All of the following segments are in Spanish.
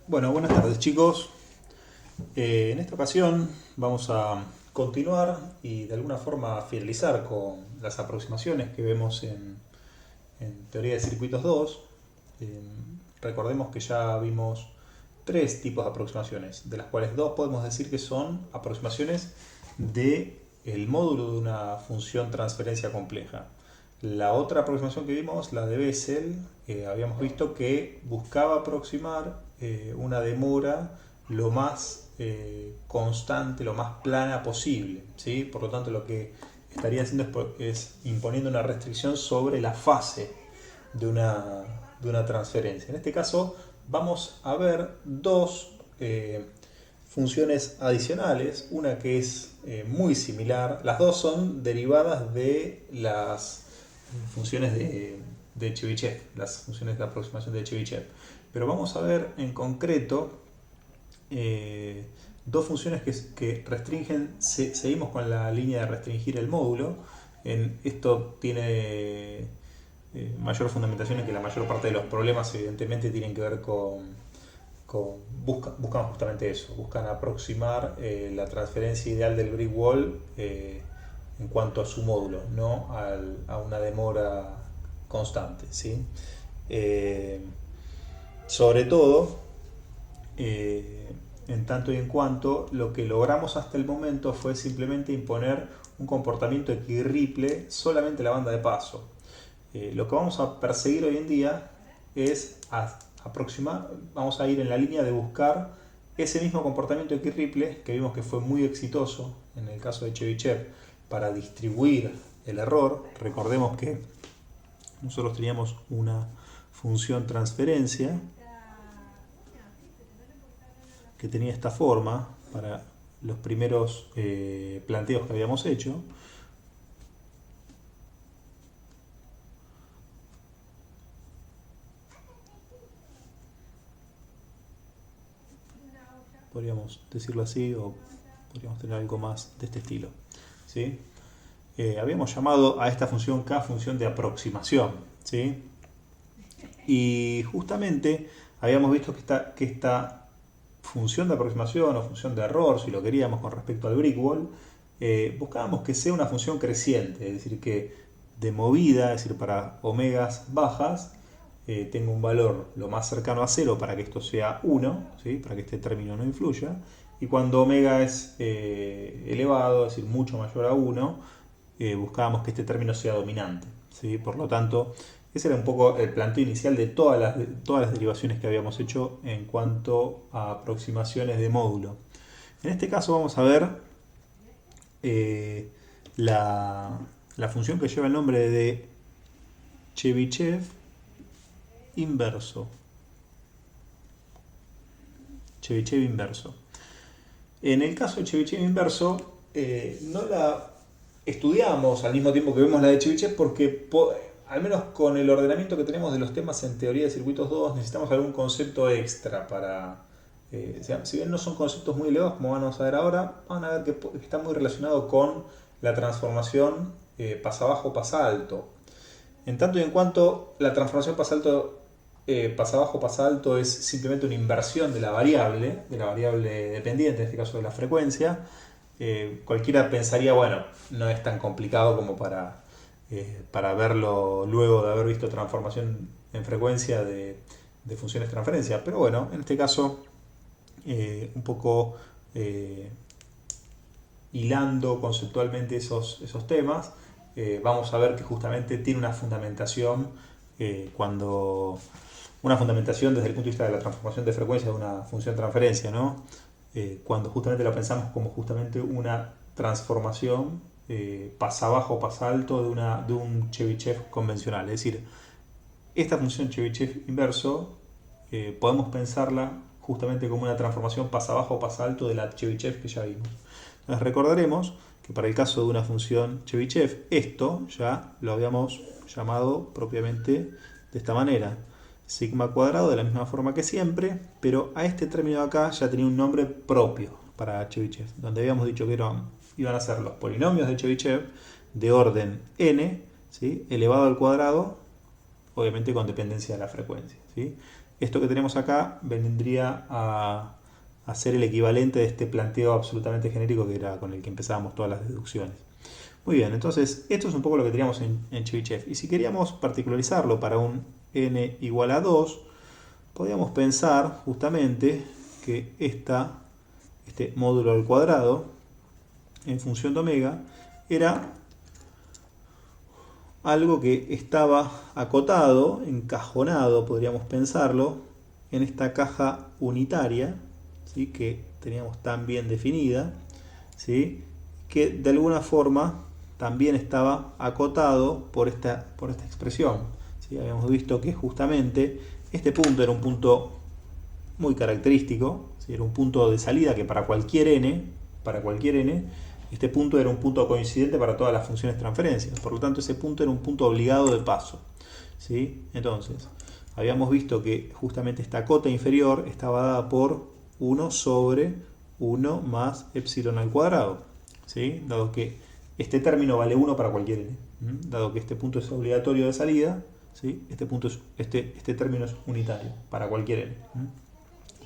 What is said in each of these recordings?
Bueno, buenas tardes chicos. En esta ocasión vamos a continuar y de alguna forma finalizar con las aproximaciones que vemos en teoría de circuitos 2. Eh, Recordemos que ya vimos tres tipos de aproximaciones, de las cuales dos podemos decir que son aproximaciones de el módulo de una función transferencia compleja. La otra aproximación que vimos, la de Bessel, habíamos visto que buscaba aproximar una demora lo más constante, lo más plana posible, ¿sí? Por lo tanto, lo que estaría haciendo es imponiendo una restricción sobre la fase de una transferencia. En este caso, vamos a ver dos funciones adicionales, una que es muy similar, las dos son derivadas de las funciones de Chebyshev, las funciones de aproximación de Chebyshev. Pero vamos a ver en concreto dos funciones que restringen, seguimos con la línea de restringir el módulo. Esto tiene mayor fundamentación en que la mayor parte de los problemas evidentemente tienen que ver buscan justamente eso, buscan aproximar la transferencia ideal del brick wall en cuanto a su módulo, no a una demora constante, ¿sí? Eh, Sobre todo, en tanto y en cuanto lo que logramos hasta el momento fue simplemente imponer un comportamiento equirriple solamente en la banda de paso. Lo que vamos a perseguir hoy en día es aproximar, vamos a ir en la línea de buscar ese mismo comportamiento equirriple que vimos que fue muy exitoso en el caso de Chebyshev para distribuir el error. Recordemos que nosotros teníamos una función transferencia que tenía esta forma para los primeros planteos que habíamos hecho. Podríamos decirlo así, o podríamos tener algo más de este estilo, ¿sí? Habíamos llamado a esta función K función de aproximación, ¿sí? Y justamente habíamos visto que esta función de aproximación o función de error, si lo queríamos con respecto al brick wall, buscábamos que sea una función creciente, es decir, que de movida, es decir, para omegas bajas, tengo un valor lo más cercano a 0 para que esto sea 1, ¿sí? Para que este término no influya, y cuando omega es elevado, es decir, mucho mayor a 1, buscábamos que este término sea dominante, ¿sí? Por lo tanto, ese era un poco el planteo inicial de todas las derivaciones que habíamos hecho en cuanto a aproximaciones de módulo. En este caso vamos a ver eh, la función que lleva el nombre de Chebyshev inverso. Chebyshev inverso. En el caso de Chebyshev inverso, no la estudiamos al mismo tiempo que vemos la de Chebyshev porque al menos con el ordenamiento que tenemos de los temas en teoría de circuitos 2 necesitamos algún concepto extra para... si bien no son conceptos muy elevados como vamos a ver ahora, van a ver que está muy relacionado con la transformación pasa abajo, pasa alto. En tanto y en cuanto la transformación pasa abajo, pasa alto es simplemente una inversión de la variable dependiente, en este caso de la frecuencia, cualquiera pensaría, bueno, no es tan complicado como para verlo luego de haber visto transformación en frecuencia de funciones de transferencia. Pero bueno, en este caso, un poco hilando conceptualmente esos temas, vamos a ver que justamente tiene una fundamentación una fundamentación desde el punto de vista de la transformación de frecuencia de una función de transferencia, ¿no? Cuando justamente lo pensamos como justamente una transformación pasa abajo, pasa alto de un Chebyshev convencional. Es decir, esta función Chebyshev inverso podemos pensarla justamente como una transformación pasa abajo, pasa alto de la Chebyshev que ya vimos. Entonces recordaremos que para el caso de una función Chebyshev, esto ya lo habíamos llamado propiamente de esta manera. Sigma cuadrado de la misma forma que siempre, pero a este término de acá ya tenía un nombre propio para Chebyshev, donde habíamos dicho que iban a ser los polinomios de Chebyshev de orden n, ¿sí? Elevado al cuadrado, obviamente con dependencia de la frecuencia, ¿sí? esto que tenemos acá vendría a ser el equivalente de este planteo absolutamente genérico que era con el que empezábamos todas las deducciones. Muy bien, entonces esto es un poco lo que teníamos en Chebyshev. Y si queríamos particularizarlo para un n igual a 2, podríamos pensar justamente que este módulo al cuadrado en función de omega era algo que estaba acotado, encajonado, podríamos pensarlo, en esta caja unitaria, ¿sí?, que teníamos tan bien definida, ¿sí?, que de alguna forma también estaba acotado por esta expresión, ¿sí? Habíamos visto que justamente este punto era un punto muy característico, ¿sí? Era un punto de salida que para cualquier n, este punto era un punto coincidente para todas las funciones transferencias. Por lo tanto, ese punto era un punto obligado de paso, ¿sí? Entonces, habíamos visto que justamente esta cota inferior estaba dada por 1 sobre 1 más epsilon al cuadrado, ¿sí? Dado que este término vale 1 para cualquier n. Dado que este punto es obligatorio de salida, ¿sí?, este término es unitario para cualquier n.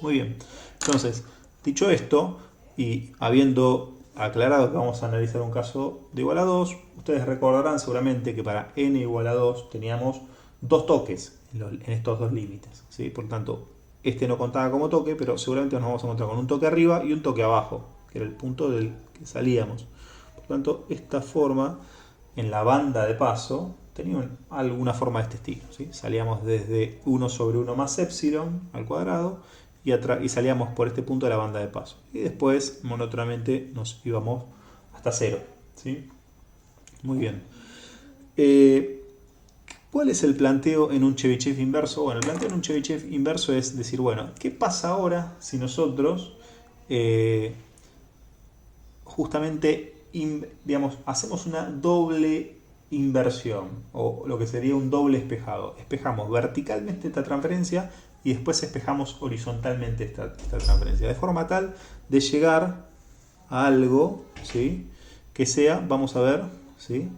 Muy bien. Entonces, dicho esto, y habiendo aclarado que vamos a analizar un caso de igual a 2, ustedes recordarán seguramente que para n igual a 2 teníamos dos toques en estos dos límites, ¿sí? Por tanto, este no contaba como toque, pero seguramente nos vamos a encontrar con un toque arriba y un toque abajo, que era el punto del que salíamos. Por tanto, esta forma en la banda de paso tenía alguna forma de este estilo, ¿sí? Salíamos desde 1 sobre 1 más epsilon al cuadrado y salíamos por este punto de la banda de paso. Y después, monótonamente, nos íbamos hasta 0, ¿sí? Muy bien. ¿Cuál es el planteo en un Chebyshev inverso? Bueno, el planteo en un Chebyshev inverso es decir, bueno, ¿qué pasa ahora si nosotros justamente, digamos, hacemos una doble inversión, o lo que sería un doble espejado? Espejamos verticalmente esta transferencia y después espejamos horizontalmente esta transferencia, de forma tal de llegar a algo, ¿sí?, que sea, vamos a ver, ¿sí?,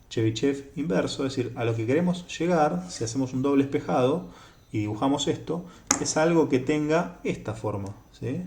Chebyshev inverso, es decir, a lo que queremos llegar, si hacemos un doble espejado y dibujamos esto, es algo que tenga esta forma, ¿sí?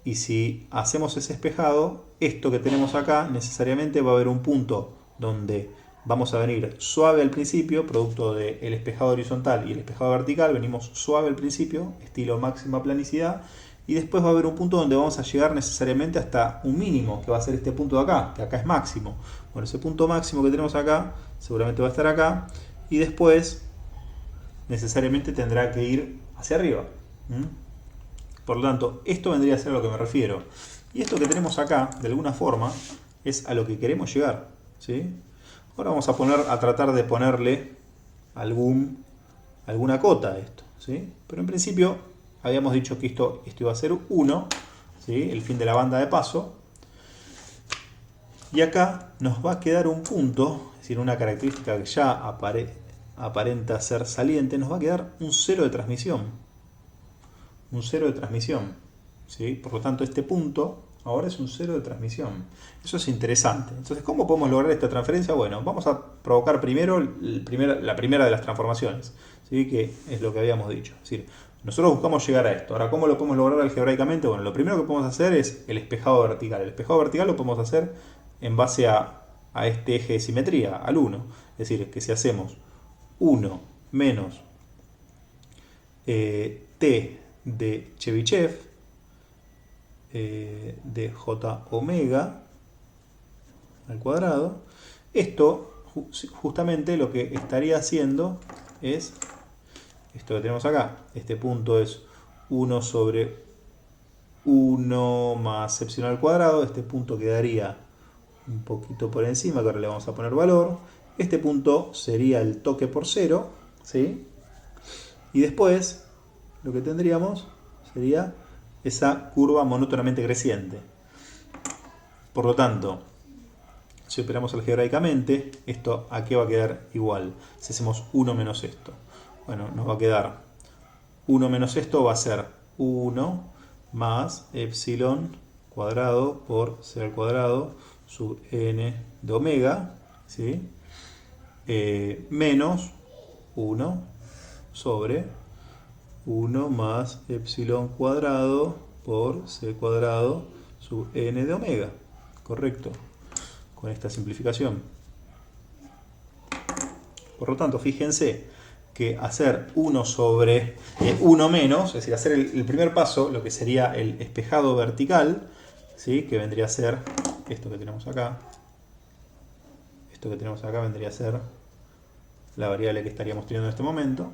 Y si hacemos ese espejado, esto que tenemos acá, necesariamente va a haber un punto donde vamos a venir suave al principio, producto del espejado horizontal y el espejado vertical, venimos suave al principio, estilo máxima planicidad, y después va a haber un punto donde vamos a llegar necesariamente hasta un mínimo, que va a ser este punto de acá, que acá es máximo. Bueno, ese punto máximo que tenemos acá, seguramente va a estar acá, y después necesariamente tendrá que ir hacia arriba. Por lo tanto, esto vendría a ser a lo que me refiero. Y esto que tenemos acá, de alguna forma, es a lo que queremos llegar, ¿sí? Ahora vamos a tratar de ponerle alguna cota a esto, ¿sí? Pero en principio habíamos dicho que esto iba a ser 1, ¿sí?, el fin de la banda de paso. Y acá nos va a quedar un punto, es decir, una característica que ya aparenta ser saliente, nos va a quedar un 0 de transmisión. Un 0 de transmisión, ¿sí? Por lo tanto, este punto ahora es un 0 de transmisión. Eso es interesante. Entonces, ¿cómo podemos lograr esta transferencia? Bueno, vamos a provocar primero la primera de las transformaciones, ¿sí?, que es lo que habíamos dicho. Es decir, nosotros buscamos llegar a esto. Ahora, ¿cómo lo podemos lograr algebraicamente? Bueno, lo primero que podemos hacer es el espejado vertical. El espejado vertical lo podemos hacer en base a este eje de simetría, al 1. Es decir, que si hacemos 1 menos t de Chebyshev, de j omega al cuadrado, esto justamente lo que estaría haciendo es esto que tenemos acá. Este punto es 1 sobre 1 más epsilon al cuadrado. Este punto quedaría un poquito por encima, que ahora le vamos a poner valor. Este punto sería el toque por 0, ¿sí? Y después lo que tendríamos sería esa curva monótonamente creciente. Por lo tanto, si operamos algebraicamente, esto a qué va a quedar igual. Si hacemos 1 menos esto, bueno, nos va a quedar 1 menos esto, va a ser 1 más epsilon cuadrado por c al cuadrado sub n de omega, ¿sí?, menos 1 sobre 1 más epsilon cuadrado por c cuadrado sub n de omega. Correcto. Con esta simplificación. Por lo tanto, fíjense que hacer 1 sobre 1 menos, es decir, hacer el primer paso, lo que sería el espejado vertical, ¿sí? Que vendría a ser esto que tenemos acá. Esto que tenemos acá vendría a ser la variable que estaríamos teniendo en este momento.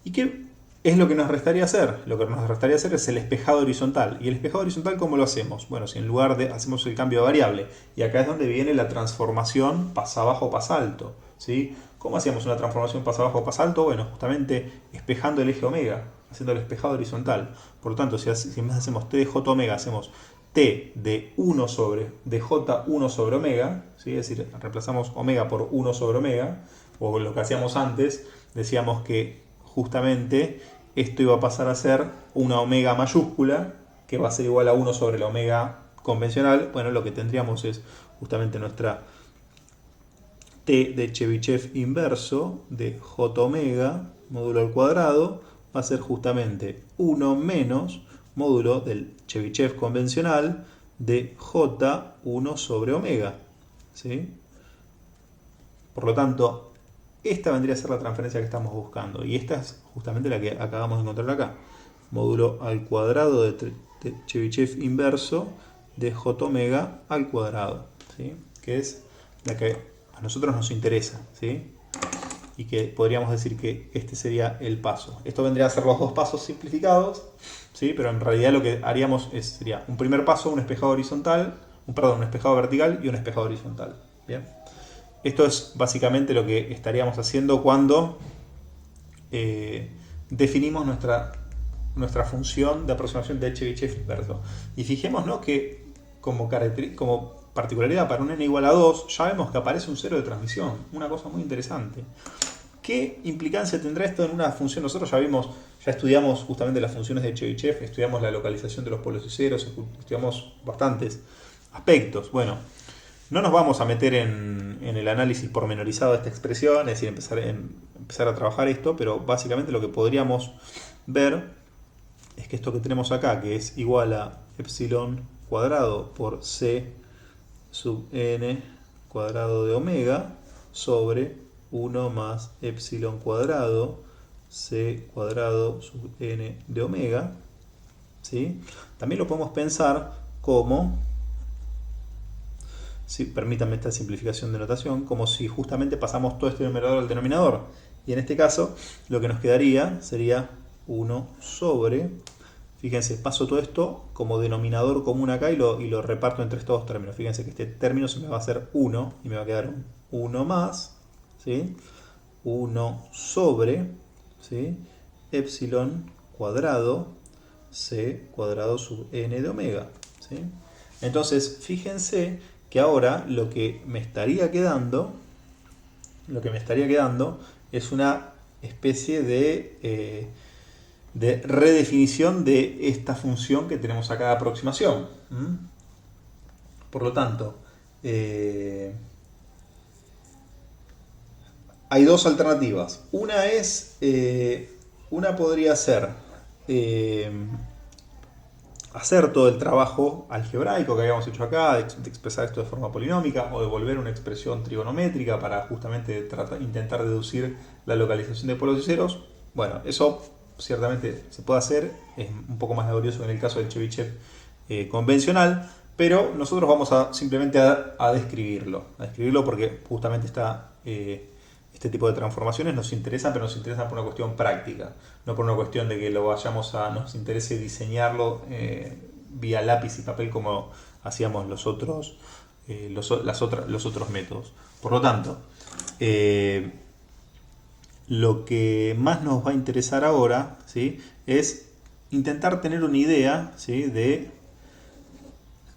¿Y qué es lo que nos restaría hacer? Lo que nos restaría hacer es el espejado horizontal. ¿Y el espejado horizontal cómo lo hacemos? Bueno, si en lugar de hacemos el cambio de variable, y acá es donde viene la transformación pasa abajo, pasa alto, ¿sí? ¿Cómo hacíamos una transformación pasa abajo, pasa alto? Bueno, justamente espejando el eje omega, haciendo el espejado horizontal. Por lo tanto, si en vez de hacemos t de j omega, hacemos t de 1 sobre dj1 sobre omega, ¿sí? Es decir, reemplazamos omega por 1 sobre omega, o lo que hacíamos antes, decíamos que justamente esto iba a pasar a ser una omega mayúscula, que va a ser igual a 1 sobre la omega convencional. Bueno, lo que tendríamos es justamente nuestra t de Chebyshev inverso de j omega módulo al cuadrado, va a ser justamente 1 menos módulo del Chebyshev convencional de j1 sobre omega, ¿sí? Por lo tanto, esta vendría a ser la transferencia que estamos buscando. Y esta es justamente la que acabamos de encontrar acá. Módulo al cuadrado de Chebyshev inverso de j omega al cuadrado, ¿sí? Que es la que a nosotros nos interesa, ¿sí? Y que podríamos decir que este sería el paso. Esto vendría a ser los dos pasos simplificados, ¿sí? Pero en realidad lo que haríamos sería un primer paso, un espejado horizontal, un espejado vertical y un espejado horizontal. ¿Bien? Esto es básicamente lo que estaríamos haciendo cuando definimos nuestra función de aproximación de Chebyshev inverso. Y fijémonos que como particularidad para un n igual a 2, ya vemos que aparece un cero de transmisión. Una cosa muy interesante. ¿Qué implicancia tendrá esto en una función? Nosotros ya estudiamos justamente las funciones de Chebyshev, estudiamos la localización de los polos y ceros, estudiamos bastantes aspectos. Bueno, no nos vamos a meter en el análisis pormenorizado de esta expresión, es decir, empezar a trabajar esto, pero básicamente lo que podríamos ver es que esto que tenemos acá, que es igual a epsilon cuadrado por c sub n cuadrado de omega sobre 1 más epsilon cuadrado c cuadrado sub n de omega, ¿sí? También lo podemos pensar como, si permítanme esta simplificación de notación, como si justamente pasamos todo este numerador al denominador. Y en este caso, lo que nos quedaría sería 1 sobre, fíjense, paso todo esto como denominador común acá y lo reparto entre estos dos términos. Fíjense que este término se me va a hacer 1 y me va a quedar un 1 más, ¿sí? 1 sobre, ¿sí? Epsilon cuadrado c cuadrado sub n de omega, ¿sí? Entonces, fíjense que ahora lo que me estaría quedando es una especie de redefinición de esta función que tenemos acá de aproximación. Por lo tanto, hay dos alternativas. Una podría ser hacer todo el trabajo algebraico que habíamos hecho acá, de expresar esto de forma polinómica o devolver una expresión trigonométrica para justamente intentar deducir la localización de polos y ceros. Bueno, eso ciertamente se puede hacer, es un poco más laborioso que en el caso del Chebyshev convencional, pero nosotros vamos simplemente a describirlo porque justamente este tipo de transformaciones nos interesan, pero nos interesan por una cuestión práctica, no por una cuestión de que nos interese diseñarlo vía lápiz y papel como hacíamos los otros métodos. Por lo tanto, lo que más nos va a interesar ahora, ¿sí?, es intentar tener una idea, ¿sí?, de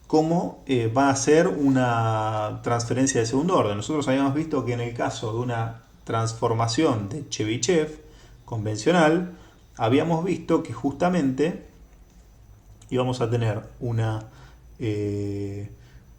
cómo va a ser una transferencia de segundo orden. Nosotros habíamos visto que en el caso de una transformación de Chebyshev convencional, habíamos visto que justamente íbamos a tener una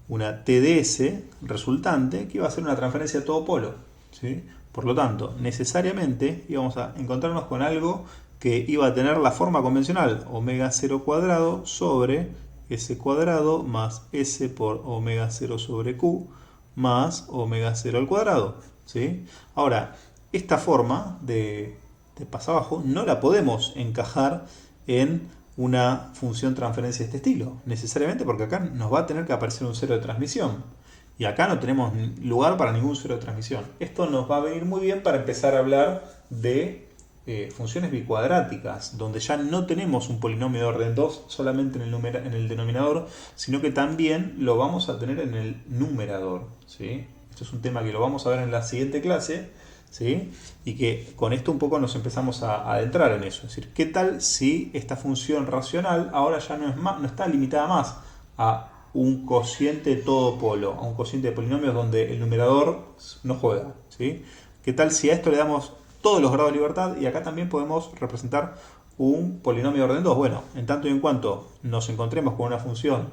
TDS resultante que iba a ser una transferencia a todo polo, ¿sí? Por lo tanto, necesariamente íbamos a encontrarnos con algo que iba a tener la forma convencional, omega 0 cuadrado sobre s cuadrado más s por omega 0 sobre q más omega 0 al cuadrado. ¿Sí? Ahora, esta forma de pasabajo no la podemos encajar en una función transferencia de este estilo, necesariamente porque acá nos va a tener que aparecer un cero de transmisión. Y acá no tenemos lugar para ningún cero de transmisión. Esto nos va a venir muy bien para empezar a hablar de funciones bicuadráticas, donde ya no tenemos un polinomio de orden 2 solamente en el denominador, sino que también lo vamos a tener en el numerador. ¿Sí? Esto es un tema que lo vamos a ver en la siguiente clase, ¿sí? Y que con esto un poco nos empezamos a adentrar en eso. Es decir, ¿qué tal si esta función racional ahora ya no está limitada más a un cociente todo polo, a un cociente de polinomios donde el numerador no juega? ¿Sí? ¿Qué tal si a esto le damos todos los grados de libertad y acá también podemos representar un polinomio de orden 2? Bueno, en tanto y en cuanto nos encontremos con una función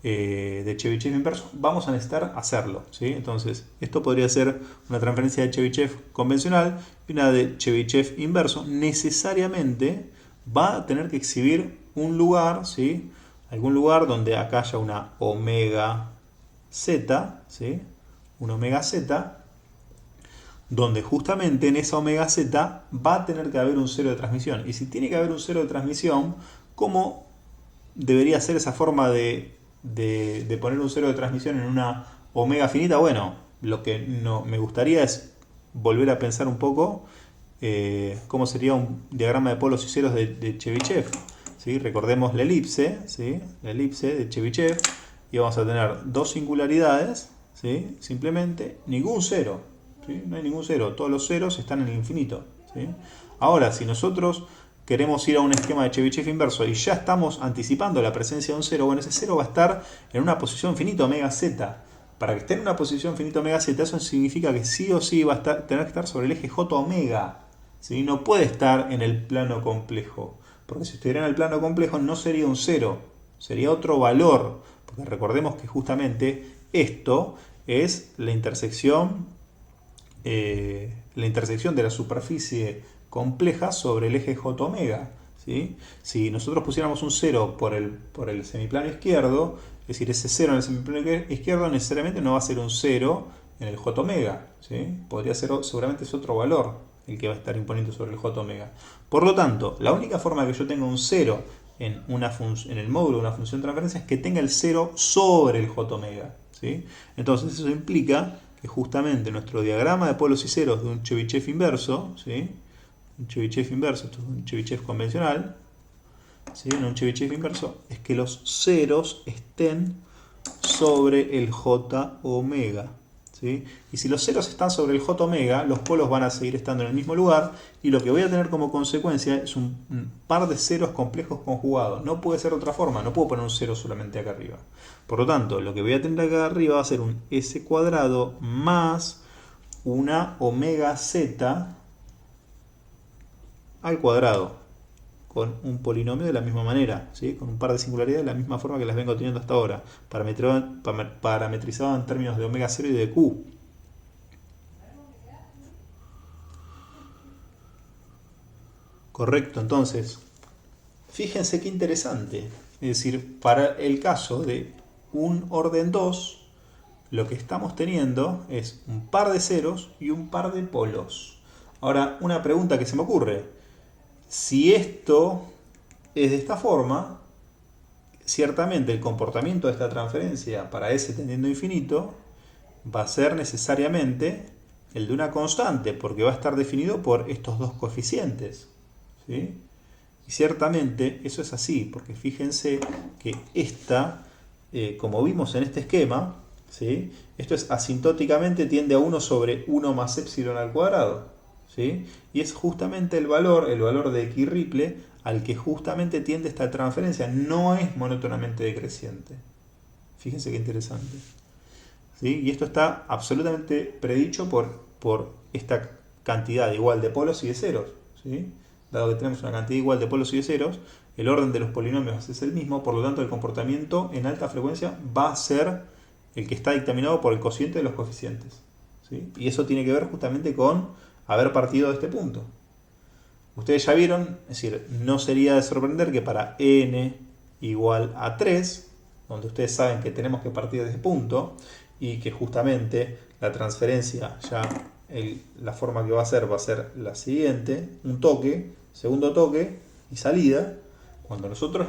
de Chebyshev inverso, vamos a necesitar hacerlo. ¿Sí? Entonces, esto podría ser una transferencia de Chebyshev convencional y una de Chebyshev inverso. Necesariamente va a tener que exhibir un lugar, ¿sí? Algún lugar donde acá haya una omega z, ¿sí? Una omega z, donde justamente en esa omega z va a tener que haber un cero de transmisión. Y si tiene que haber un cero de transmisión, ¿cómo debería ser esa forma de poner un cero de transmisión en una omega finita? Bueno, lo que no, me gustaría es volver a pensar un poco cómo sería un diagrama de polos y ceros de Chebyshev. ¿Sí? Recordemos la elipse, ¿sí? La elipse de Chebyshev, y vamos a tener dos singularidades, ¿sí? Simplemente ningún cero, ¿sí? No hay ningún cero, todos los ceros están en el infinito, ¿sí? Ahora, si nosotros queremos ir a un esquema de Chebyshev inverso y ya estamos anticipando la presencia de un cero, bueno, ese cero va a estar en una posición finita omega z. Para que esté en una posición finita omega z, eso significa que sí o sí va a tener que estar sobre el eje j omega, ¿sí? No puede estar en el plano complejo, porque si estuviera en el plano complejo no sería un cero, sería otro valor, porque recordemos que justamente esto es la intersección de la superficie compleja sobre el eje j omega. ¿Sí? Si nosotros pusiéramos un 0 por el semiplano izquierdo, es decir, ese 0 en el semiplano izquierdo necesariamente no va a ser un 0 en el j omega. ¿Sí? Podría ser, seguramente es otro valor el que va a estar imponiendo sobre el j omega. Por lo tanto, la única forma que yo tenga un 0 en el módulo de una función de transferencia es que tenga el 0 sobre el j omega. ¿Sí? Entonces eso implica que justamente nuestro diagrama de polos y ceros de un Chebyshev inverso, ¿sí? Un Chebyshev inverso, esto es un Chebyshev convencional, ¿sí? En un Chebyshev inverso es que los ceros estén sobre el j omega. ¿Sí? Y si los ceros están sobre el j omega, los polos van a seguir estando en el mismo lugar, y lo que voy a tener como consecuencia es un par de ceros complejos conjugados. No puede ser de otra forma, no puedo poner un cero solamente acá arriba. Por lo tanto, lo que voy a tener acá arriba va a ser un s cuadrado más una omega z al cuadrado, con un polinomio de la misma manera, ¿sí? Con un par de singularidades de la misma forma que las vengo teniendo hasta ahora, parametrizado en términos de omega 0 y de q. Correcto, entonces, fíjense qué interesante. Es decir, para el caso de un orden 2, lo que estamos teniendo es un par de ceros y un par de polos. Ahora, una pregunta que se me ocurre. Si esto es de esta forma, ciertamente el comportamiento de esta transferencia para S tendiendo a infinito va a ser necesariamente el de una constante, porque va a estar definido por estos dos coeficientes. ¿Sí? Y ciertamente eso es así, porque fíjense que esta, como vimos en este esquema, ¿sí? Esto es asintóticamente tiende a 1 sobre 1 más epsilon al cuadrado. ¿Sí? Y es justamente el valor de X Ripley al que justamente tiende esta transferencia. No es monótonamente decreciente. Fíjense qué interesante. ¿Sí? Y esto está absolutamente predicho por esta cantidad igual de polos y de ceros. ¿Sí? Dado que tenemos una cantidad igual de polos y de ceros, el orden de los polinomios es el mismo, por lo tanto el comportamiento en alta frecuencia va a ser el que está dictaminado por el cociente de los coeficientes. ¿sí? Y eso tiene que ver justamente con haber partido de este punto. Ustedes ya vieron, es decir, no sería de sorprender que para n igual a 3, donde ustedes saben que tenemos que partir de ese punto, y que justamente la transferencia ya, la forma que va a ser la siguiente: un toque, segundo toque y salida. Cuando nosotros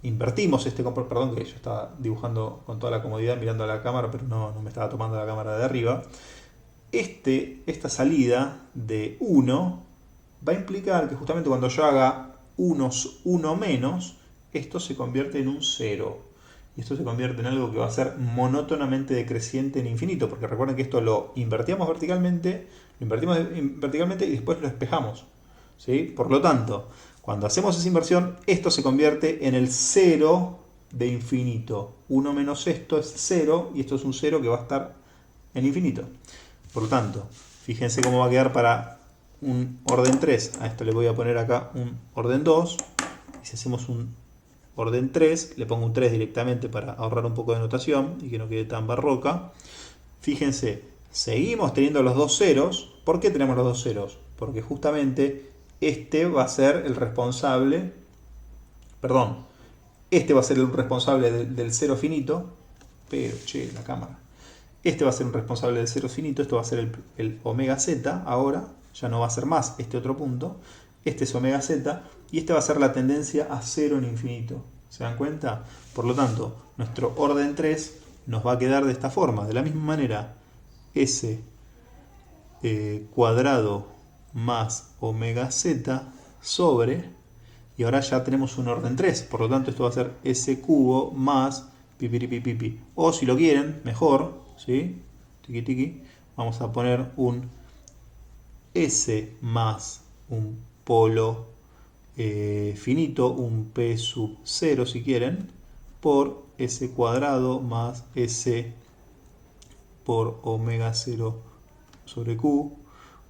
invertimos este comportamiento, perdón que yo estaba dibujando con toda la comodidad mirando a la cámara, pero no me estaba tomando la cámara de arriba. Esta salida de 1 va a implicar que justamente cuando yo haga 1 menos, esto se convierte en un 0. Y esto se convierte en algo que va a ser monótonamente decreciente en infinito, porque recuerden que esto lo invertimos verticalmente y después lo espejamos, ¿sí? Por lo tanto, cuando hacemos esa inversión, esto se convierte en el 0 de infinito. 1 menos esto es 0, y esto es un 0 que va a estar en infinito. Por lo tanto, fíjense cómo va a quedar para un orden 3. A esto le voy a poner acá un orden 2. Y si hacemos un orden 3, le pongo un 3 directamente para ahorrar un poco de notación y que no quede tan barroca. Fíjense, seguimos teniendo los dos ceros. ¿Por qué tenemos los dos ceros? Porque justamente este va a ser el responsable, del cero finito, pero, la cámara. Este va a ser un responsable del cero finito, esto va a ser el omega z ahora, ya no va a ser más este otro punto. Este es omega z y este va a ser la tendencia a 0 en infinito. ¿Se dan cuenta? Por lo tanto, nuestro orden 3 nos va a quedar de esta forma. De la misma manera, s cuadrado más omega z sobre, y ahora ya tenemos un orden 3. Por lo tanto, esto va a ser s cubo más pipiripipipi. O si lo quieren, mejor, ¿sí? Tiki tiki. Vamos a poner un s más un polo finito, un p sub 0 si quieren, por s cuadrado más s por omega 0 sobre q.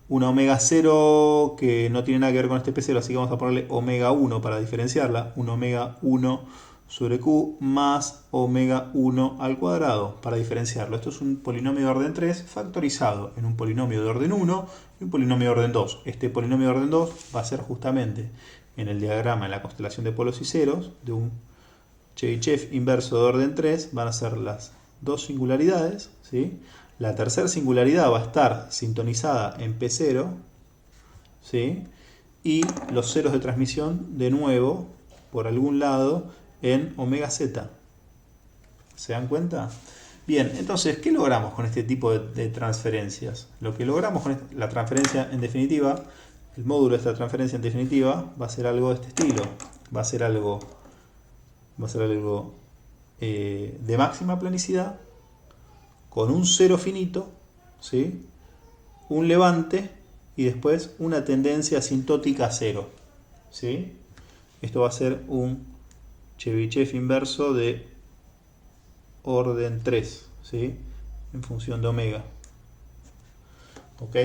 Una omega 0 que no tiene nada que ver con este p0, así que vamos a ponerle omega 1 para diferenciarla. Un omega 1 sobre q más omega 1 al cuadrado para diferenciarlo. Esto es un polinomio de orden 3 factorizado en un polinomio de orden 1 y un polinomio de orden 2. Este polinomio de orden 2 va a ser justamente en el diagrama, en la constelación de polos y ceros, de un Chebyshev inverso de orden 3, van a ser las dos singularidades, ¿sí? La tercera singularidad va a estar sintonizada en P0, ¿sí? Y los ceros de transmisión, de nuevo, por algún lado, en omega z. ¿Se dan cuenta? Bien, entonces, ¿qué logramos con este tipo de transferencias? Lo que logramos con la transferencia en definitiva, el módulo de esta transferencia en definitiva, va a ser algo de este estilo. Va a ser algo de máxima planicidad, con un cero finito, ¿sí? Un levante y después una tendencia asintótica a cero, ¿sí? Esto va a ser un Chebyshev inverso de orden 3, ¿sí? En función de omega. ¿Ok?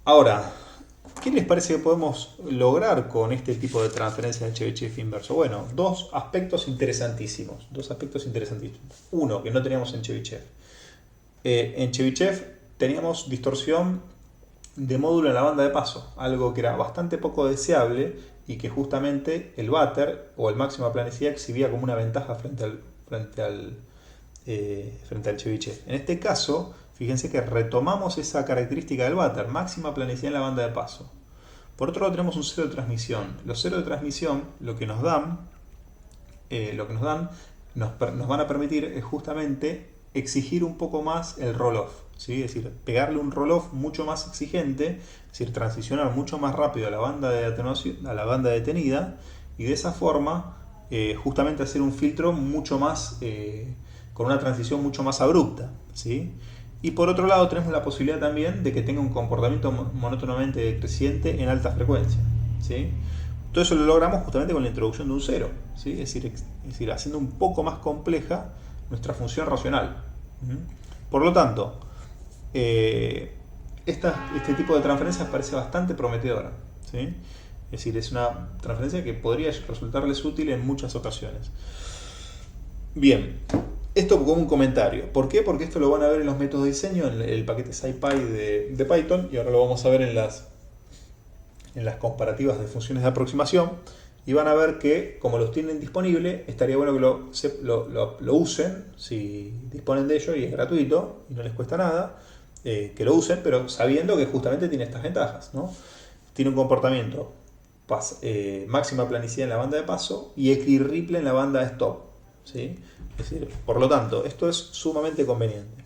Ahora, ¿qué les parece que podemos lograr con este tipo de transferencia de Chebyshev inverso? Bueno, dos aspectos interesantísimos. Uno, que no teníamos en Chebyshev. En Chebyshev teníamos distorsión de módulo en la banda de paso, algo que era bastante poco deseable y que justamente el Vater o el máxima planicidad exhibía como una ventaja frente al Chebyshev. En este caso, fíjense que retomamos esa característica del Vater, máxima planicidad en la banda de paso. Por otro lado tenemos un cero de transmisión. Los ceros de transmisión lo que nos van a permitir es justamente exigir un poco más el roll-off, ¿sí? Es decir, pegarle un roll-off mucho más exigente, es decir, transicionar mucho más rápido a la banda de atenuación, a la banda detenida, y de esa forma justamente hacer un filtro mucho más con una transición mucho más abrupta, ¿sí? Y por otro lado tenemos la posibilidad también de que tenga un comportamiento monótonamente decreciente en alta frecuencia, ¿sí? Todo eso lo logramos justamente con la introducción de un cero, ¿sí? Es decir, haciendo un poco más compleja nuestra función racional. Por lo tanto, este tipo de transferencias parece bastante prometedora, ¿sí? Es decir, es una transferencia que podría resultarles útil en muchas ocasiones. Bien, esto como un comentario. ¿Por qué? Porque esto lo van a ver en los métodos de diseño, en el paquete SciPy de Python, y ahora lo vamos a ver en las comparativas de funciones de aproximación. Y van a ver que, como los tienen disponible, estaría bueno que lo usen, si disponen de ello y es gratuito y no les cuesta nada, que lo usen, pero sabiendo que justamente tiene estas ventajas, ¿no? Tiene un comportamiento máxima planicidad en la banda de paso y equirriple en la banda de stop, ¿sí? Es decir, por lo tanto, esto es sumamente conveniente.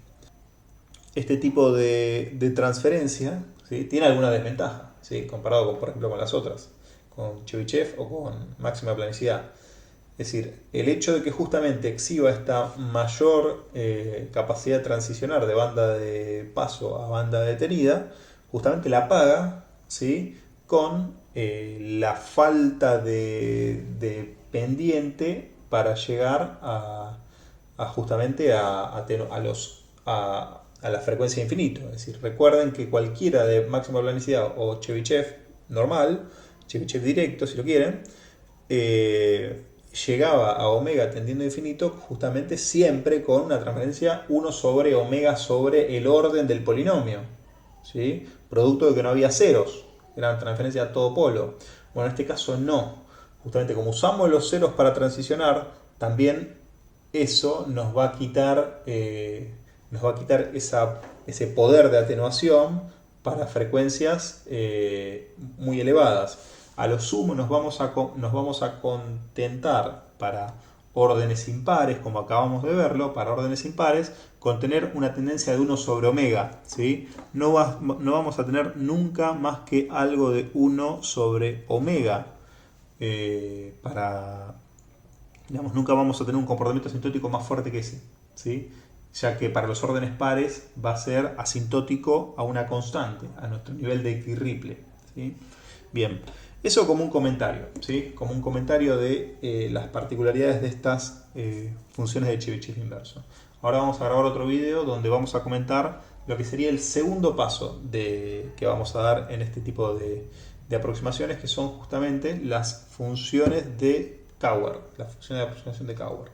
Este tipo de transferencia, ¿sí?, tiene alguna desventaja, ¿sí?, comparado con, por ejemplo, con las otras, con Chebyshev o con máxima planicidad. Es decir, el hecho de que justamente exhiba esta mayor capacidad de transicionar de banda de paso a banda detenida, justamente la paga, ¿sí?, con la falta de pendiente para llegar justamente a la frecuencia de infinito. Es decir, recuerden que cualquiera de máxima planicidad o Chebyshev normal, Chebyshev directo si lo quieren, llegaba a omega tendiendo a infinito justamente siempre con una transferencia 1 sobre omega sobre el orden del polinomio, ¿sí?, producto de que no había ceros, era una transferencia a todo polo. Bueno, en este caso no, justamente como usamos los ceros para transicionar, también eso nos va a quitar ese poder de atenuación para frecuencias muy elevadas. A lo sumo nos vamos a contentar para órdenes impares, como acabamos de verlo, para órdenes impares, con tener una tendencia de 1 sobre omega, ¿sí? No vamos a tener nunca más que algo de 1 sobre omega digamos, nunca vamos a tener un comportamiento asintótico más fuerte que ese, ¿sí?, ya que para los órdenes pares va a ser asintótico a una constante, a nuestro nivel de equirriple, ¿sí? Bien, eso como un comentario, ¿sí?, como un comentario de las particularidades de estas funciones de Chebyshev inverso. Ahora vamos a grabar otro video donde vamos a comentar lo que sería el segundo paso que vamos a dar en este tipo de aproximaciones, que son justamente las funciones de Cauer, la función de aproximación de Cauer.